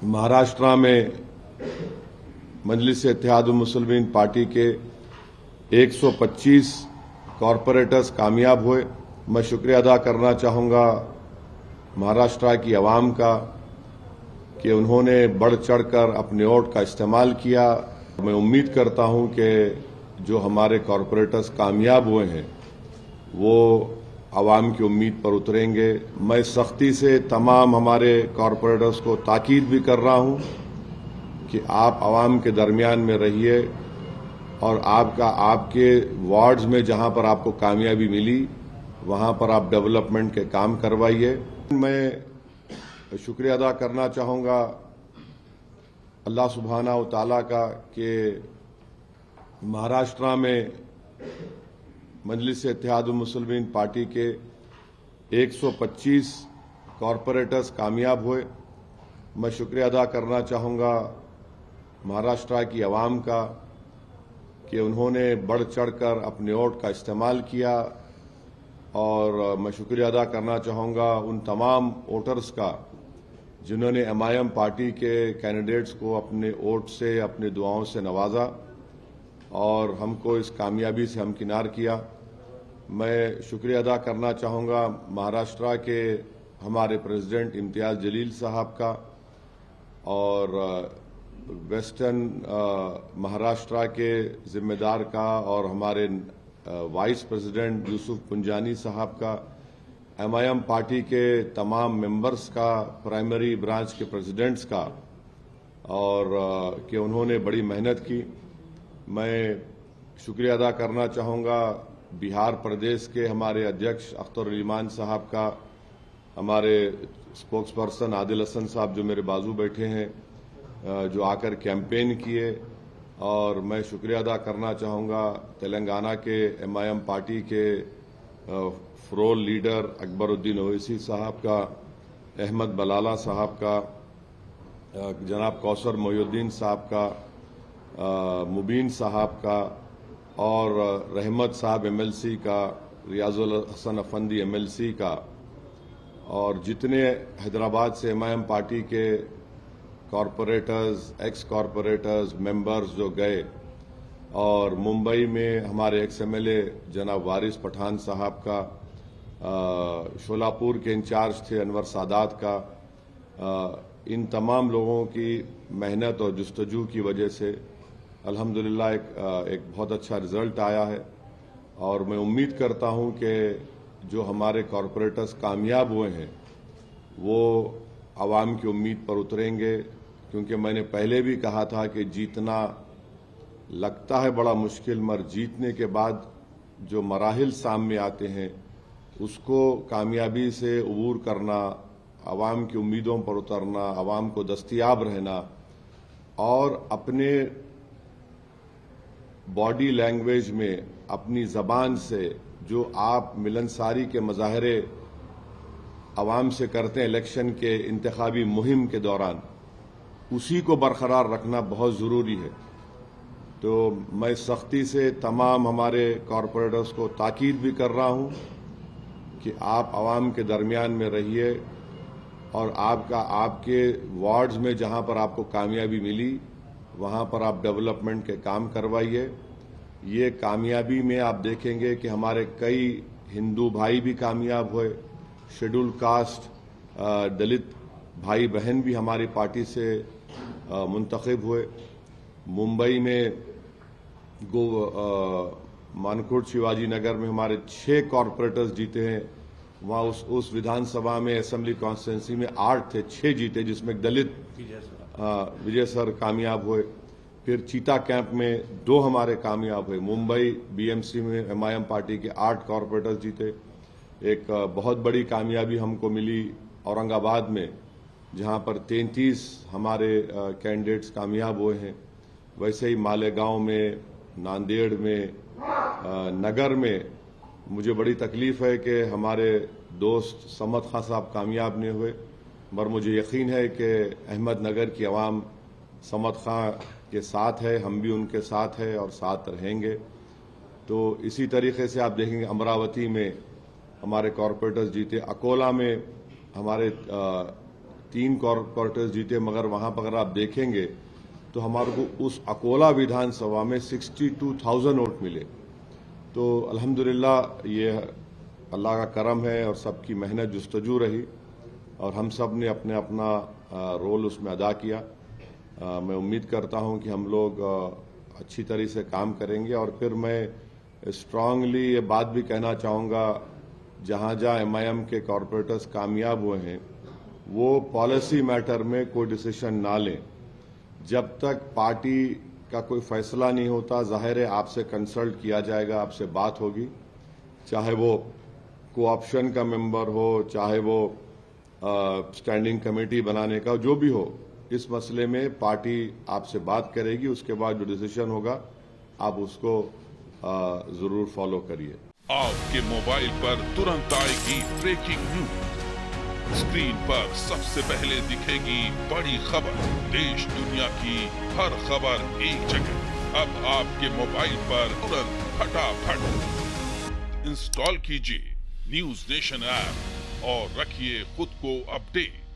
महाराष्ट्र में मजलिस इत्तेहादुल मुस्लिमीन पार्टी के 125 कॉरपोरेटर्स कामयाब हुए। मैं शुक्रिया अदा करना चाहूँगा महाराष्ट्र की आवाम का कि उन्होंने बढ़ चढ़कर अपने वोट का इस्तेमाल किया। मैं उम्मीद करता हूं कि जो हमारे कॉरपोरेटर्स कामयाब हुए हैं वो आवाम की उम्मीद पर उतरेंगे। मैं सख्ती से तमाम हमारे कॉरपोरेटर्स को ताकीद भी कर रहा हूं कि आप आवाम के दरमियान में रहिए और आपके वार्ड्स में जहां पर आपको कामयाबी मिली वहां पर आप डेवलपमेंट के काम करवाइए। मैं शुक्रिया अदा करना चाहूँगा अल्लाह सुब्हानहू तआला का कि महाराष्ट्र में मजलिस इत्तेहादुल मुस्लिमीन पार्टी के 125 कॉरपोरेटर्स कामयाब हुए। मैं शुक्रिया अदा करना चाहूँगा महाराष्ट्र की आवाम का कि उन्होंने बढ़ चढ़कर अपने वोट का इस्तेमाल किया और मैं शुक्रिया अदा करना चाहूँगा उन तमाम वोटर्स का जिन्होंने एमआईएम पार्टी के कैंडिडेट्स को अपने वोट से, अपनी दुआओं से नवाजा और हमको इस कामयाबी से हमकिनार किया। मैं शुक्रिया अदा करना चाहूँगा महाराष्ट्र के हमारे प्रेसिडेंट इम्तियाज़ जलील साहब का और वेस्टर्न महाराष्ट्र के जिम्मेदार का और हमारे वाइस प्रेसिडेंट यूसुफ पुंजानी साहब का, एमआईएम पार्टी के तमाम मेंबर्स का, प्राइमरी ब्रांच के प्रेसिडेंट्स का और कि उन्होंने बड़ी मेहनत की। मैं शुक्रिया अदा करना चाहूँगा बिहार प्रदेश के हमारे अध्यक्ष अख्तर ईमान साहब का, हमारे स्पोक्स पर्सन आदिल हसन साहब जो मेरे बाजू बैठे हैं, जो आकर कैंपेन किए। और मैं शुक्रिया अदा करना चाहूँगा तेलंगाना के एमआईएम पार्टी के फ्लोर लीडर अकबरुद्दीन ओवैसी साहब का, अहमद बलाला साहब का, जनाब कौसर मोहिउद्दीन साहब का, मुबीन साहब का और रहमत साहब एमएलसी का, रियाजुल हसन अफंदी एमएलसी का और जितने हैदराबाद से एमआईएम पार्टी के कॉरपोरेटर्स, एक्स कॉरपोरेटर्स, मेंबर्स जो गए और मुंबई में हमारे एक्स एमएलए जनाब वारिस पठान साहब का, शोलापुर के इंचार्ज थे अनवर सादात का, इन तमाम लोगों की मेहनत और जुस्तजू की वजह से अल्हम्दुलिल्लाह एक बहुत अच्छा रिजल्ट आया है। और मैं उम्मीद करता हूं कि जो हमारे कॉरपोरेटर्स कामयाब हुए हैं वो आवाम की उम्मीद पर उतरेंगे, क्योंकि मैंने पहले भी कहा था कि जीतना लगता है बड़ा मुश्किल, मगर जीतने के बाद जो मराहिल सामने आते हैं उसको कामयाबी से अबूर करना, आवाम की उम्मीदों पर उतरना, आवाम को दस्तयाब रहना और अपने बॉडी लैंग्वेज में, अपनी जबान से जो आप मिलनसारी के मजाहरे आवाम से करते हैं इलेक्शन के इंतखाबी मुहिम के दौरान, उसी को बरकरार रखना बहुत ज़रूरी है। तो मैं सख्ती से तमाम हमारे कॉरपोरेटर्स को ताकीद भी कर रहा हूं कि आप आवाम के दरमियान में रहिए और आपके वार्ड्स में जहां पर आपको कामयाबी मिली वहां पर आप डेवलपमेंट के काम करवाइए। ये कामयाबी में आप देखेंगे कि हमारे कई हिंदू भाई भी कामयाब हुए, शेड्यूल कास्ट दलित भाई बहन भी हमारी पार्टी से मुंतखब हुए। मुंबई में मानकोट शिवाजी नगर में हमारे 6 कॉरपोरेटर्स जीते हैं। वहां उस विधानसभा में असेंबली कॉन्स्टिट्यूंसी में 8 थे, 6 जीते, जिसमें दलित विजय सर कामयाब हुए। फिर चीता कैंप में 2 हमारे कामयाब हुए। मुंबई बीएमसी में एमआईएम पार्टी के 8 कॉरपोरेटर्स जीते। एक बहुत बड़ी कामयाबी हमको मिली औरंगाबाद में, जहां पर 33 हमारे कैंडिडेट्स कामयाब हुए हैं। वैसे ही मालेगांव में, नांदेड़ में, नगर में मुझे बड़ी तकलीफ है कि हमारे दोस्त समद खां साहब कामयाब नहीं हुए, मगर मुझे यकीन है कि अहमदनगर की आवाम समद खां के साथ है, हम भी उनके साथ हैं और साथ रहेंगे। तो इसी तरीके से आप देखेंगे अमरावती में हमारे कॉरपोरेटर्स जीते, अकोला में हमारे 3 कॉर्पोरेटर्स जीते, मगर वहां पर अगर आप देखेंगे तो हमारे को उस अकोला विधानसभा में 62,000 वोट मिले। तो अल्हम्दुलिल्लाह ये अल्लाह का करम है और सबकी मेहनत जुस्तजू रही और हम सब ने अपने अपना रोल उसमें अदा किया। मैं उम्मीद करता हूं कि हम लोग अच्छी तरह से काम करेंगे। और फिर मैं स्ट्रांगली ये बात भी कहना चाहूँगा, जहाँ जहाँ MIM के कॉरपोरेटर्स कामयाब हुए हैं वो पॉलिसी मैटर में कोई डिसीजन ना लें जब तक पार्टी का कोई फैसला नहीं होता। जाहिर है आपसे कंसल्ट किया जाएगा, आपसे बात होगी, चाहे वो कोऑप्शन का मेंबर हो, चाहे वो स्टैंडिंग कमेटी बनाने का, जो भी हो, इस मसले में पार्टी आपसे बात करेगी। उसके बाद जो डिसीजन होगा आप उसको जरूर फॉलो करिए। आपके मोबाइल पर तुरंत आएगी ब्रेकिंग न्यूज, स्क्रीन पर सबसे पहले दिखेगी बड़ी खबर, देश दुनिया की हर खबर एक जगह। अब आपके मोबाइल पर तुरंत फटाफट इंस्टॉल कीजिए न्यूज नेशन ऐप और रखिए खुद को अपडेट।